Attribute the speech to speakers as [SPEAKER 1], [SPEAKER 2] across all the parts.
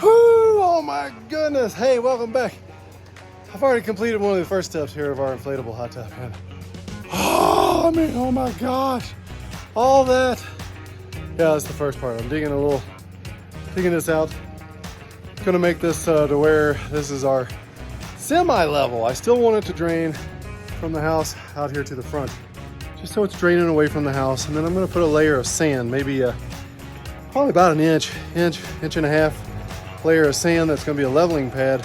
[SPEAKER 1] Whew, oh my goodness. Hey, welcome back. I've already completed one of the first steps here of our inflatable hot tub. And oh my gosh. All that. Yeah, that's the first part. I'm digging this out. Gonna make this to where this is our semi-level. I still want it to drain from the house out here to the front, just so it's draining away from the house. And then I'm gonna put a layer of sand, maybe probably about an inch and a half layer of sand. That's gonna be a leveling pad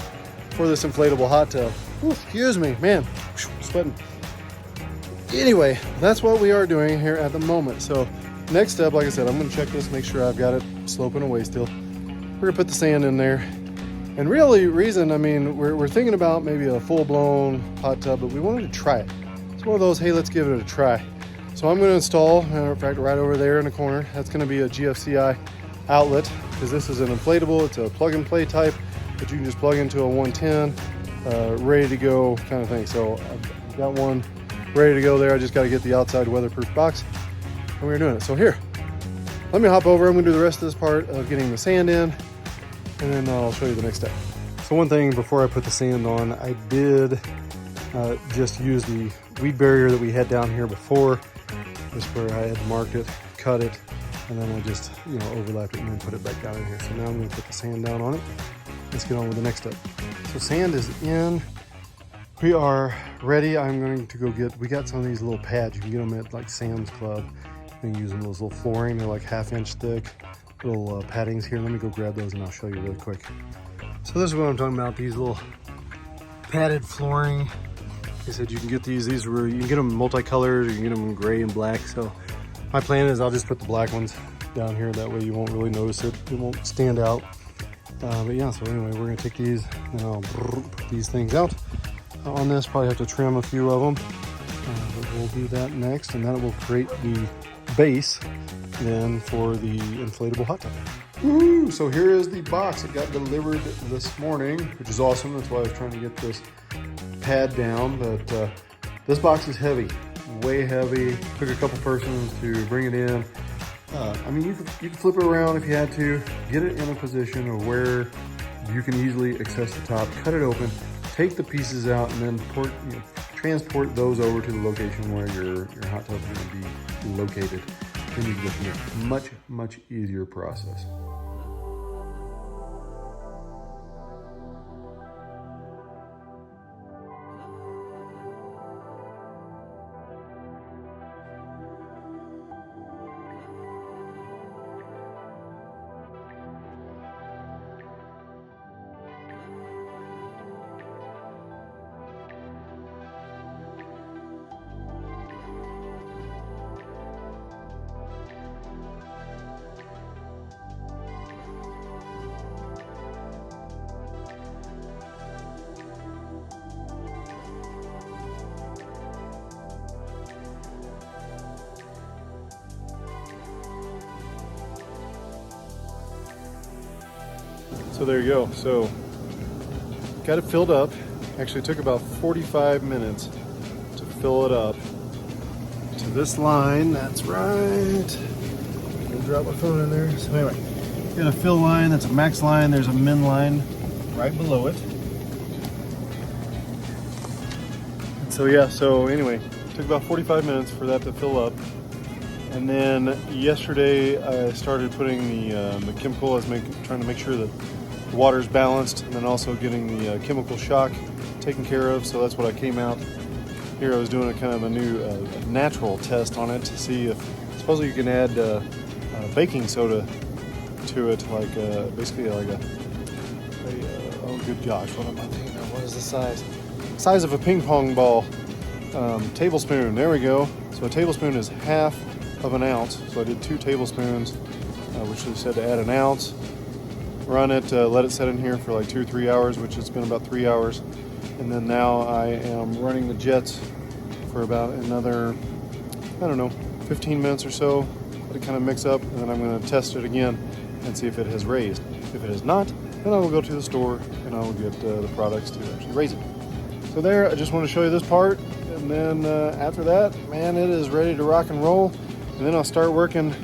[SPEAKER 1] for this inflatable hot tub. Ooh, excuse me, man, sweating. Anyway, that's what we are doing here at the moment. So next step, like I said, I'm gonna check this, make sure I've got it sloping away still. We're gonna put the sand in there. And really, I mean, we're thinking about maybe a full-blown hot tub, but we wanted to try it. It's one of those, hey, let's give it a try. So I'm gonna install, in fact, right over there in the corner, that's gonna be a GFCI outlet, because this is an inflatable. It's a plug and play type that you can just plug into a 110, ready to go kind of thing. So I've got one ready to go there. I just got to get the outside weatherproof box, and we're doing it. So here, let me hop over. I'm gonna do the rest of this part of getting the sand in, and then I'll show you the next step. So one thing before I put the sand on, I did just use the weed barrier that we had down here before. Just where I had marked it, cut it, and then I just, overlapped it and then put it back down in here. So now I'm gonna put the sand down on it. Let's get on with the next step. So sand is in. We are ready. I'm going to go we got some of these little pads. You can get them at like Sam's Club. You can use them, those little flooring. They're like 1/2 inch thick, little paddings here. Let me go grab those and I'll show you really quick. So this is what I'm talking about, these little padded flooring. Like I said, you can get these were, you can get them multicolored, or you can get them in gray and black. So my plan is I'll just put the black ones down here. That way you won't really notice it. It won't stand out. But yeah, so anyway, we're gonna take these and I'll put these things out on this. Probably have to trim a few of them, but we'll do that next, and then it will create the base then for the inflatable hot tub. Woo! So here is the box. It got delivered this morning, which is awesome. That's why I was trying to get this pad down, but this box is heavy, way heavy. Took a couple persons to bring it in. I mean, you could flip it around if you had to, get it in a position of where you can easily access the top, cut it open, take the pieces out, and then transport those over to the location where your hot tub is going to be located. Then you can get from there. Much easier process. So there you go. So got it filled up. Actually took about 45 minutes to fill it up to this line. That's right. I'm gonna drop my phone in there. So anyway, got a fill line. That's a max line. There's a min line right below it. And so yeah. So anyway, took about 45 minutes for that to fill up. And then yesterday I started putting the chemical. I was trying to make sure that the water's balanced, and then also getting the chemical shock taken care of. So that's what I came out here. I was doing a kind of a new natural test on it to see if supposedly you can add baking soda to it, like basically like oh good gosh, what am I thinking of? What is the size? Size of a ping pong ball. Tablespoon. There we go. So a tablespoon is 1/2 of an ounce. So I did 2 tablespoons, which they said to add an ounce. Run it, let it set in here for like 2 or 3 hours, which has been about 3 hours. And then now I am running the jets for about another, 15 minutes or so. Let it kind of mix up, and then I'm going to test it again and see if it has raised. If it has not, then I will go to the store and I will get the products to actually raise it. So there, I just want to show you this part, and then after that, man, it is ready to rock and roll. And then I'll start working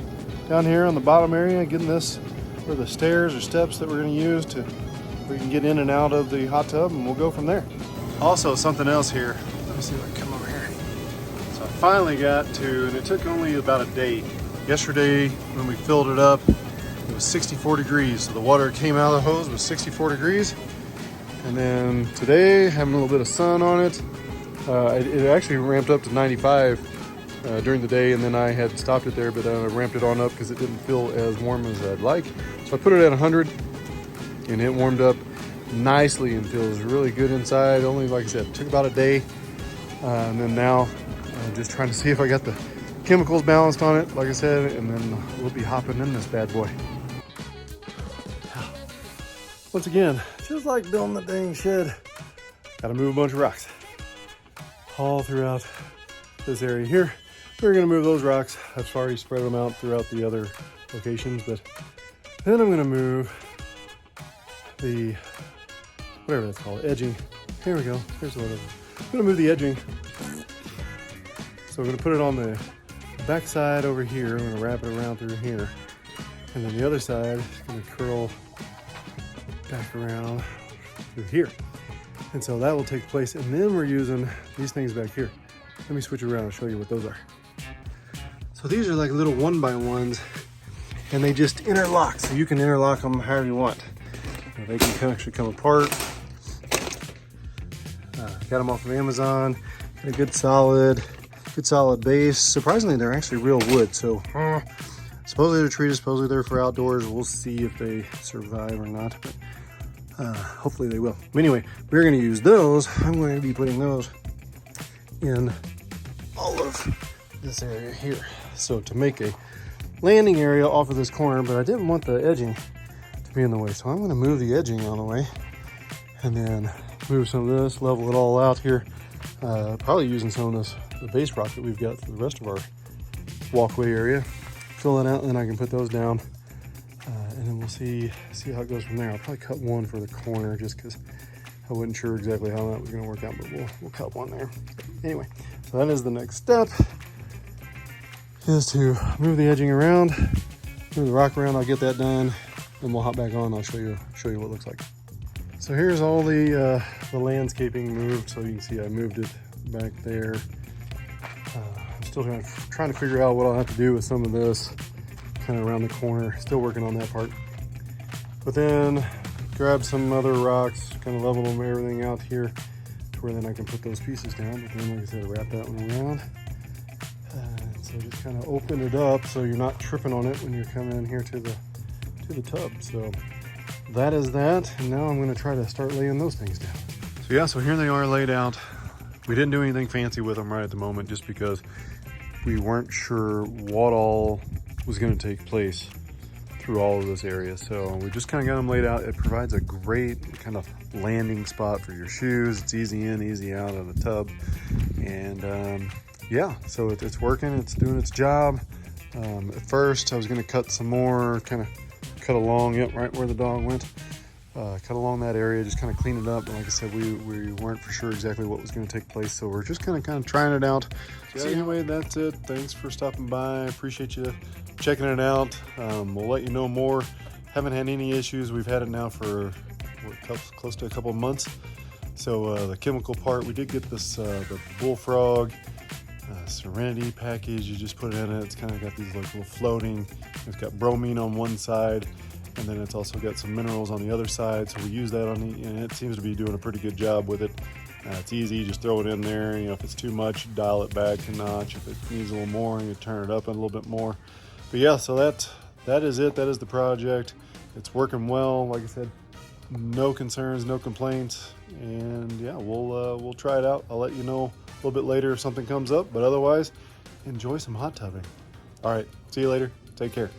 [SPEAKER 1] down here on the bottom area, getting this for the stairs or steps that we're going to use to we can get in and out of the hot tub, and we'll go from there. Also, something else here. Let me see if I can come over here. So I finally got to, and it took only about a day. Yesterday, when we filled it up, it was 64 degrees. So the water came out of the hose was 64 degrees. And then today, having a little bit of sun on it, it actually ramped up to 95 during the day, and then I had stopped it there, but I ramped it on up because it didn't feel as warm as I'd like. So I put it at 100. And it warmed up nicely and feels really good inside. Only, like I said, took about a day. And then now I'm just trying to see if I got the chemicals balanced on it, like I said, and then we'll be hopping in this bad boy. Once again, just like building the dang shed, gotta move a bunch of rocks all throughout this area here. We're gonna move those rocks. I've already spread them out throughout the other locations, but then I'm gonna move the, whatever that's called, edging. Here we go, here's what I'm gonna move the edging. So we're gonna put it on the back side over here. I'm gonna wrap it around through here. And then the other side is gonna curl back around through here. And so that will take place. And then we're using these things back here. Let me switch around and show you what those are. So these are like little 1x1s, and they just interlock. So you can interlock them however you want. They can actually come apart. Got them off of Amazon. Got a good solid base. Surprisingly, they're actually real wood. So supposedly they're treated, supposedly they're for outdoors. We'll see if they survive or not, but hopefully they will. But anyway, we're gonna use those. I'm going to be putting those in all of this area here. So to make a landing area off of this corner, but I didn't want the edging be in the way, so I'm going to move the edging out of the way and then move some of this, level it all out here, probably using some of this the base rock that we've got for the rest of our walkway area, fill it out, and then I can put those down, and then we'll see how it goes from there. I'll probably cut one for the corner just because I wasn't sure exactly how that was going to work out, but we'll cut one there. Anyway, so that is the next step, is to move the edging around, move the rock around. I'll get that done, and we'll hop back on. I'll show you what it looks like. So here's all the landscaping moved. So you can see I moved it back there. I'm still trying to figure out what I'll have to do with some of this kind of around the corner. Still working on that part. But then grab some other rocks, kind of level them everything out here to where then I can put those pieces down. But then, like I said, wrap that one around. So just kind of open it up so you're not tripping on it when you're coming in here to the tub. So that is that, and now I'm going to try to start laying those things down. So yeah, so here they are laid out. We didn't do anything fancy with them right at the moment just because we weren't sure what all was going to take place through all of this area. So we just kind of got them laid out. It provides a great kind of landing spot for your shoes. It's easy in, easy out of the tub, and yeah, so it's working. It's doing its job. At first I was going to cut some more, kind of cut along, yep, right where the dog went. Cut along that area, just kind of clean it up. But like I said, we weren't for sure exactly what was going to take place, so we're just kind of trying it out. So anyway, that's it. Thanks for stopping by. I appreciate you checking it out. We'll let you know more. Haven't had any issues. We've had it now for close to a couple of months. So the chemical part, we did get this the Bullfrog Serenity package. You just put it in it. It's kind of got these like little floating. It's got bromine on one side, and then it's also got some minerals on the other side. So we use that on the, and it seems to be doing a pretty good job with it. It's easy, just throw it in there. You know, if it's too much, dial it back a notch. If it needs a little more, you turn it up a little bit more. But yeah, so that is it. That is the project. It's working well. Like I said, no concerns, no complaints, and yeah, we'll try it out. I'll let you know a little bit later if something comes up, but otherwise, enjoy some hot tubbing. All right, see you later. Take care.